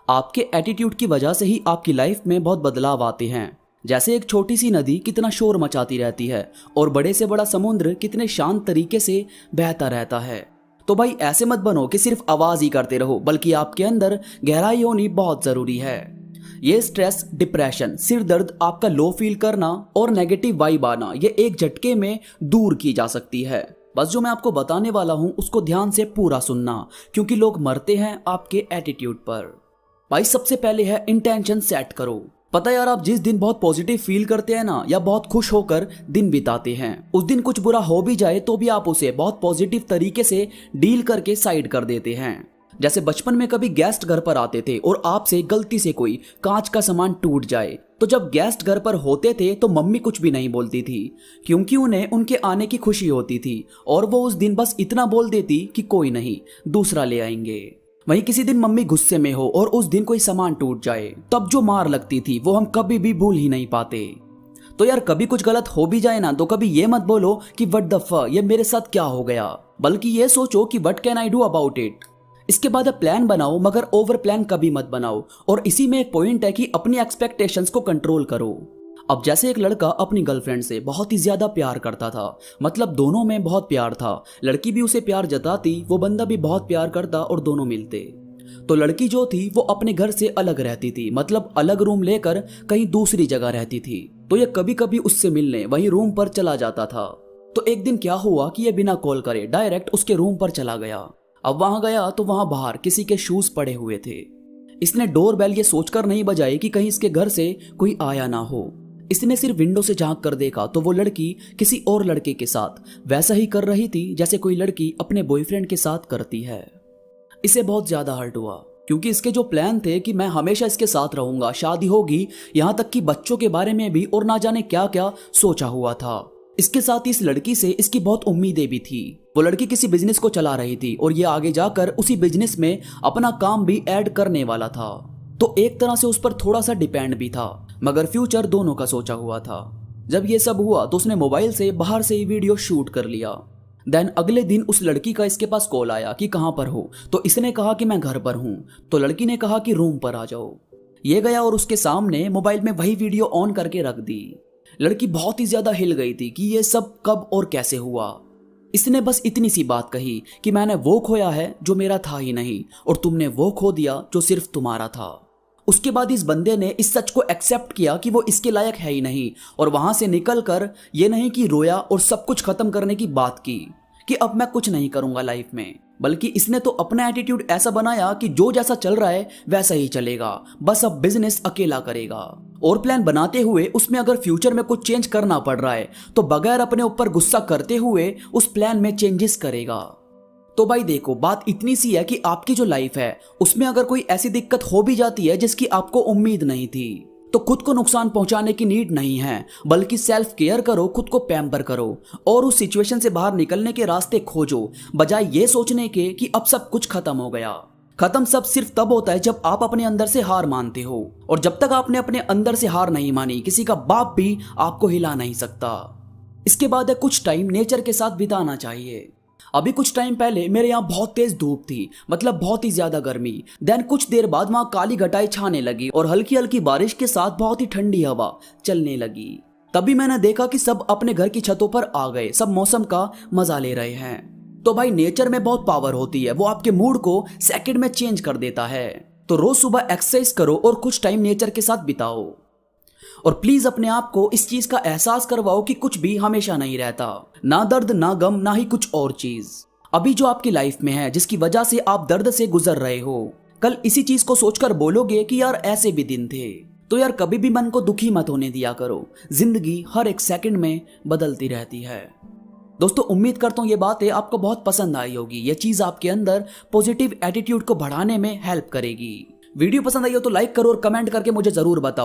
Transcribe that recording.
आपके एटीट्यूड की वजह से ही आपकी लाइफ में बहुत बदलाव आते हैं। जैसे एक छोटी सी नदी कितना शोर मचाती रहती है और बड़े से बड़ा समुद्र कितने शांत तरीके से बहता रहता है। तो भाई ऐसे मत बनो कि सिर्फ आवाज ही करते रहो, बल्कि आपके अंदर गहराई होनी बहुत जरूरी है। ये स्ट्रेस, डिप्रेशन, सिर दर्द, आपका लो फील करना और नेगेटिव वाइब आना, ये एक झटके में दूर की जा सकती है। बस जो मैं आपको बताने वाला हूं उसको ध्यान से पूरा सुनना, क्योंकि लोग मरते हैं आपके एटीट्यूड पर। भाई सबसे पहले है इंटेंशन सेट करो। पता है यार, आप जिस दिन बहुत पॉजिटिव फील करते हैं ना, या बहुत खुश होकर दिन बिताते हैं, उस दिन कुछ बुरा हो भी जाए तो भी आप उसे बहुत पॉजिटिव तरीके से डील करके साइड कर देते हैं। जैसे बचपन में कभी गेस्ट घर पर आते थे और आपसे गलती से कोई कांच का सामान टूट जाए, तो जब गेस्ट घर पर होते थे तो मम्मी कुछ भी नहीं बोलती थी, क्योंकि उन्हें उनके आने की खुशी होती थी और वो उस दिन बस इतना बोल देती कि कोई नहीं, दूसरा ले आएंगे। वहीं किसी दिन मम्मी गुस्से में हो और उस दिन कोई सामान टूट जाए, तब जो मार लगती थी वो हम कभी भी भूल ही नहीं पाते। तो यार कभी कुछ गलत हो भी जाए ना, तो कभी ये मत बोलो कि व्हाट द फक, ये मेरे साथ क्या हो गया, बल्कि ये सोचो कि what can I do about it. इसके बाद प्लान बनाओ, मगर ओवर प्लान कभी मत बनाओ। और इसी में एक पॉइंट है कि अपनी एक्सपेक्टेशंस को कंट्रोल करो। अब जैसे एक लड़का अपनी गर्लफ्रेंड से बहुत ही ज्यादा प्यार करता था, मतलब दोनों में बहुत प्यार था, लड़की भी उसे प्यार जताती, वो बंदा भी बहुत प्यार करता और दोनों मिलते। तो लड़की जो थी वो अपने घर से अलग रहती थी, मतलब अलग रूम लेकर कहीं दूसरी जगह रहती थी। तो ये कभी कभी उससे मिलने वही रूम पर चला जाता था। तो एक दिन क्या हुआ कि ये बिना कॉल करे डायरेक्ट उसके रूम पर चला गया। अब वहां गया तो वहां बाहर किसी के शूज पड़े हुए थे। इसने डोर बेल ये सोचकर नहीं बजाई कि कहीं इसके घर से कोई आया ना हो। इसने सिर्फ विंडो से झांक कर देखा तो वो लड़की किसी और लड़के के साथ वैसा ही कर रही थी जैसे कोई लड़की अपने बॉयफ्रेंड के साथ करती है। इसे बहुत ज्यादा हर्ट हुआ, क्योंकि इसके जो प्लान थे कि मैं हमेशा इसके साथ रहूंगा, शादी होगी, यहां तक कि बच्चों के बारे में भी, और ना जाने क्या क्या सोचा हुआ था। इसके साथ इस लड़की से इसकी बहुत उम्मीदें भी थी। वो लड़की किसी बिजनेस को चला रही थी और ये आगे जाकर उसी बिजनेस में अपना काम भी ऐड करने वाला था। तो एक तरह से उस पर थोड़ा सा डिपेंड भी था, मगर फ्यूचर दोनों का सोचा हुआ था। जब ये सब हुआ तो उसने मोबाइल से बाहर से ही वीडियो शूट कर लिया। देन अगले दिन उस लड़की का इसके पास कॉल आया कि कहां पर हो, तो इसने कहा कि मैं घर पर हूं। तो लड़की ने कहा कि रूम पर आ जाओ। ये गया और उसके सामने मोबाइल में वही वीडियो ऑन करके रख दी। लड़की बहुत ही ज्यादा हिल गई थी कि ये सब कब और कैसे हुआ। इसने बस इतनी सी बात कही कि मैंने वो खोया है जो मेरा था ही नहीं, और तुमने वो खो दिया जो सिर्फ तुम्हारा था। उसके बाद इस बंदे ने इस सच को एक्सेप्ट किया कि वो इसके लायक है ही नहीं, और वहां से निकलकर ये नहीं कि रोया और सब कुछ खत्म करने की बात की कि अब मैं कुछ नहीं करूंगा लाइफ में, बल्कि इसने तो अपना एटीट्यूड ऐसा बनाया कि जो जैसा चल रहा है वैसा ही चलेगा, बस अब बिजनेस अकेला करेगा। और प्लान बनाते हुए उसमें अगर फ्यूचर में कुछ चेंज करना पड़ रहा है तो बगैर अपने ऊपर गुस्सा करते हुए उस प्लान में चेंजेस करेगा। तो भाई देखो, बात इतनी सी है कि आपकी जो लाइफ है उसमें अगर कोई ऐसी दिक्कत हो भी जाती है जिसकी आपको उम्मीद नहीं थी, तो खुद को नुकसान पहुंचाने की नीड नहीं है, बल्कि सेल्फ केयर करो, खुद को पैम्पर करो और उस सिचुएशन से बाहर निकलने के रास्ते खोजो, बजाय ये सोचने के कि अब सब कुछ खत्म हो गया। खत्म सब सिर्फ तब होता है जब आप अपने अंदर से हार मानते हो, और जब तक आपने अपने अंदर से हार नहीं मानी, किसी का बाप भी आपको हिला नहीं सकता। इसके बाद है कुछ टाइम नेचर के साथ बिताना चाहिए। अभी कुछ टाइम पहले मेरे यहाँ बहुत तेज धूप थी, मतलब बहुत ही ज्यादा गर्मी। देन कुछ देर बाद वहां काली घटाई छाने लगी और हल्की हल्की बारिश के साथ बहुत ही ठंडी हवा चलने लगी। तभी मैंने देखा कि सब अपने घर की छतों पर आ गए, सब मौसम का मजा ले रहे हैं। तो भाई नेचर में बहुत पावर होती है, वो आपके मूड को सेकंड में चेंज कर देता है। तो रोज सुबह एक्सरसाइज करो और कुछ टाइम नेचर के साथ बिताओ, और प्लीज अपने आप को इस चीज का एहसास करवाओ कि कुछ भी हमेशा नहीं रहता, ना दर्द ना गम ना ही कुछ और चीज। अभी जो आपकी लाइफ में है जिसकी वजह से आप दर्द से गुजर रहे हो, कल इसी चीज को सोचकर बोलोगे कि यार ऐसे भी दिन थे। तो यार कभी भी मन को दुखी मत होने दिया करो, जिंदगी हर एक सेकंड में बदलती रहती है। दोस्तों उम्मीद करता हूँ ये बातें आपको बहुत पसंद आई होगी, ये चीज आपके अंदर पॉजिटिव एटीट्यूड को बढ़ाने में हेल्प करेगी। वीडियो पसंद आई हो तो लाइक करो और कमेंट करके मुझे जरूर बताओ।